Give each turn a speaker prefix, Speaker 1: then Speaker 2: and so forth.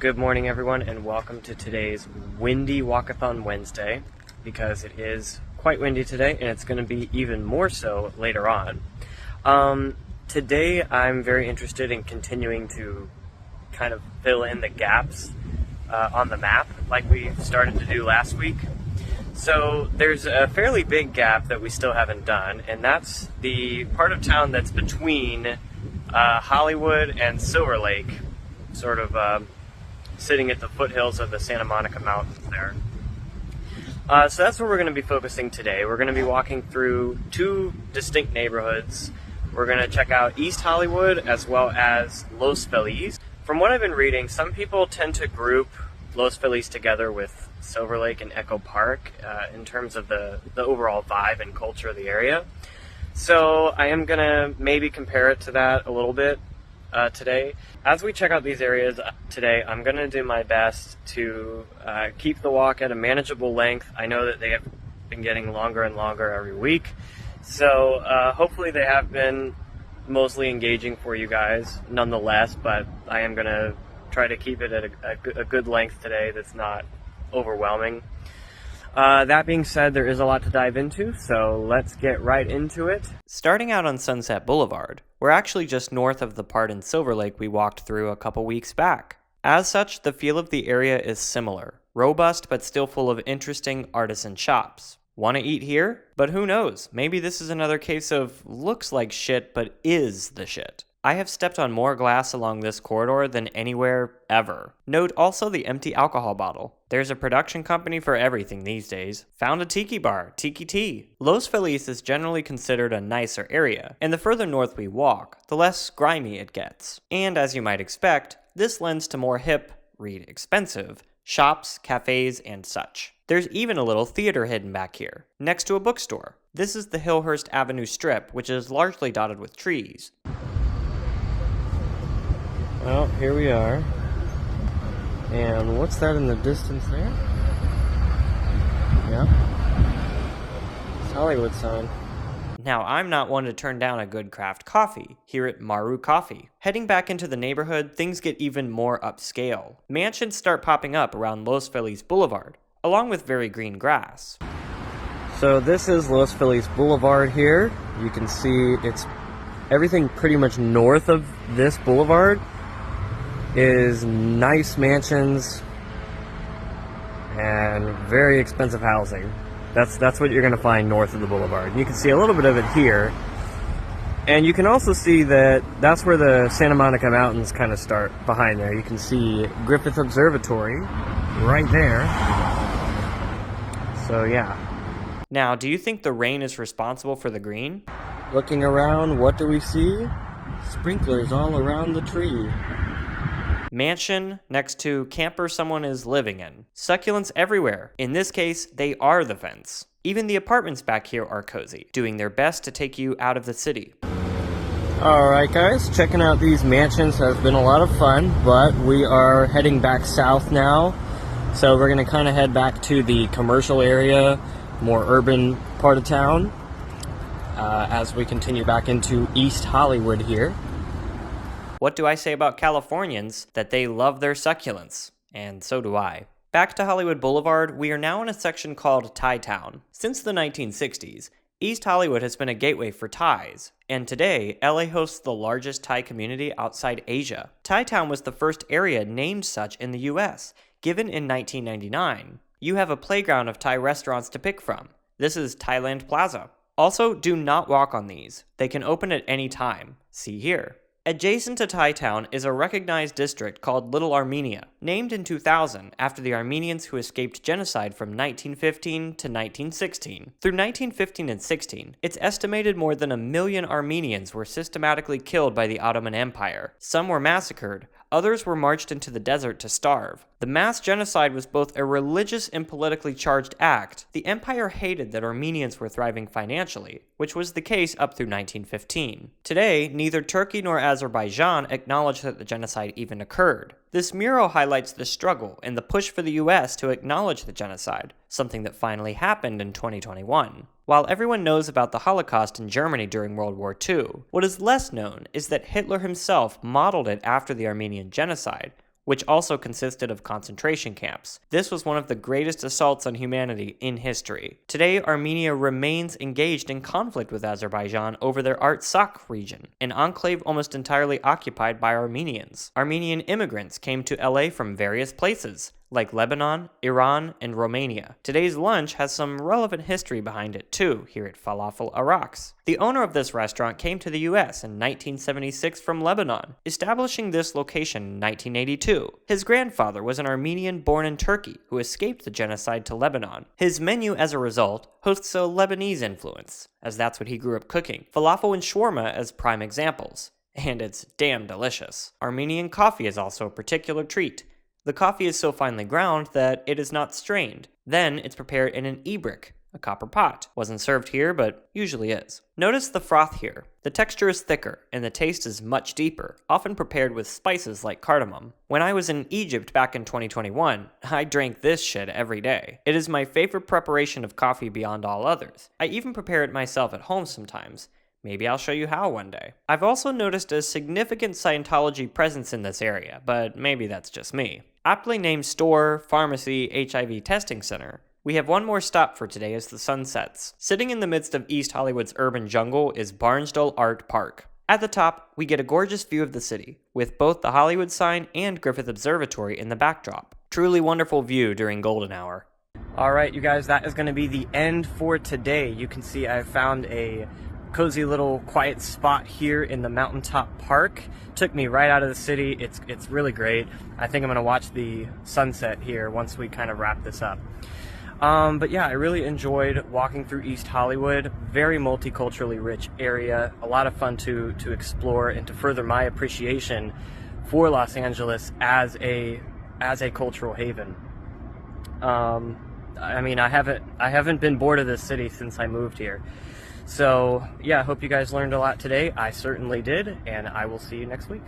Speaker 1: Good morning, everyone, and welcome to today's windy Walkathon Wednesday, because it is quite windy today, and it's going to be even more so later on. Today, I'm very interested in continuing to kind of fill in the gaps on the map, like we started to do last week. So there's a fairly big gap that we still haven't done, and that's the part of town that's between Hollywood and Silver Lake, sort of sitting at the foothills of the Santa Monica Mountains there. So that's where we're going to be focusing today. We're going to be walking through two distinct neighborhoods. We're going to check out East Hollywood as well as Los Feliz. From what I've been reading, some people tend to group Los Feliz together with Silver Lake and Echo Park in terms of the overall vibe and culture of the area. So I am going to maybe compare it to that a little bit today. As we check out these areas today, I'm going to do my best to keep the walk at a manageable length. I know that they have been getting longer and longer every week, so hopefully they have been mostly engaging for you guys nonetheless, but I am going to try to keep it at a good length today that's not overwhelming. That being said, there is a lot to dive into, so let's get right into it. Starting out on Sunset Boulevard, we're actually just north of the part in Silver Lake we walked through a couple weeks back. As such, the feel of the area is similar, robust but still full of interesting artisan shops. Want to eat here? But who knows, maybe this is another case of looks like shit but is the shit. I have stepped on more glass along this corridor than anywhere ever. Note also the empty alcohol bottle. There's a production company for everything these days. Found a tiki bar, Tiki Tea. Los Feliz is generally considered a nicer area, and the further north we walk, the less grimy it gets. And as you might expect, this lends to more hip, read expensive, shops, cafes, and such. There's even a little theater hidden back here, next to a bookstore. This is the Hillhurst Avenue Strip, which is largely dotted with trees. Well, here we are. And what's that in the distance there? Yeah. It's Hollywood sign. Now, I'm not one to turn down a good craft coffee here at Maru Coffee. Heading back into the neighborhood, things get even more upscale. Mansions start popping up around Los Feliz Boulevard, along with very green grass. So this is Los Feliz Boulevard here. You can see it's everything pretty much north of this boulevard is nice mansions and very expensive housing. That's what you're going to find north of the boulevard. You can see a little bit of it here, and you can also see that that's where the Santa Monica Mountains kind of start behind there. You can see Griffith Observatory right there. So yeah. Now, do you think the rain is responsible for the green? Looking around, what do we see? Sprinklers all around the tree. Mansion next to camper someone is living in. Succulents everywhere. In this case, they are the fence. Even the apartments back here are cozy, doing their best to take you out of the city. Alright guys, checking out these mansions has been a lot of fun, but we are heading back south now. So we're going to kind of head back to the commercial area, more urban part of town, as we continue back into East Hollywood here. What do I say about Californians? That they love their succulents. And so do I. Back to Hollywood Boulevard, we are now in a section called Thai Town. Since the 1960s, East Hollywood has been a gateway for Thais, and today, LA hosts the largest Thai community outside Asia. Thai Town was the first area named such in the US, given in 1999. You have a playground of Thai restaurants to pick from. This is Thailand Plaza. Also, do not walk on these. They can open at any time. See here. Adjacent to Thai Town is a recognized district called Little Armenia, named in 2000 after the Armenians who escaped genocide from 1915 to 1916. Through 1915 and 16, it's estimated more than 1 million Armenians were systematically killed by the Ottoman Empire. Some were massacred, others were marched into the desert to starve. The mass genocide was both a religious and politically charged act. The empire hated that Armenians were thriving financially, which was the case up through 1915. Today, neither Turkey nor Azerbaijan acknowledge that the genocide even occurred. This mural highlights the struggle and the push for the US to acknowledge the genocide, something that finally happened in 2021. While everyone knows about the Holocaust in Germany during World War II, what is less known is that Hitler himself modeled it after the Armenian genocide, which also consisted of concentration camps. This was one of the greatest assaults on humanity in history. Today, Armenia remains engaged in conflict with Azerbaijan over their Artsakh region, an enclave almost entirely occupied by Armenians. Armenian immigrants came to LA from various places, like Lebanon, Iran, and Romania. Today's lunch has some relevant history behind it too, here at Falafel Iraq's. The owner of this restaurant came to the US in 1976 from Lebanon, establishing this location in 1982. His grandfather was an Armenian born in Turkey who escaped the genocide to Lebanon. His menu, as a result, hosts a Lebanese influence, as that's what he grew up cooking. Falafel and shawarma as prime examples. And it's damn delicious. Armenian coffee is also a particular treat. The coffee is so finely ground that it is not strained. Then it's prepared in an ibrik, a copper pot. Wasn't served here, but usually is. Notice the froth here. The texture is thicker, and the taste is much deeper, often prepared with spices like cardamom. When I was in Egypt back in 2021, I drank this shit every day. It is my favorite preparation of coffee beyond all others. I even prepare it myself at home sometimes. Maybe I'll show you how one day. I've also noticed a significant Scientology presence in this area, but maybe that's just me. Aptly named store, pharmacy, HIV testing center, we have one more stop for today as the sun sets. Sitting in the midst of East Hollywood's urban jungle is Barnsdall Art Park. At the top, we get a gorgeous view of the city, with both the Hollywood sign and Griffith Observatory in the backdrop. Truly wonderful view during golden hour. Alright, you guys, that is going to be the end for today. You can see I found a cozy little quiet spot here in the mountaintop park. Took me right out of the city. It's really great. I think I'm gonna watch the sunset here once we kind of wrap this up. But yeah, I really enjoyed walking through East Hollywood. Very multiculturally rich area. A lot of fun to explore and to further my appreciation for Los Angeles as a cultural haven. I mean, I haven't been bored of this city since I moved here. So, yeah, I hope you guys learned a lot today. I certainly did, and I will see you next week.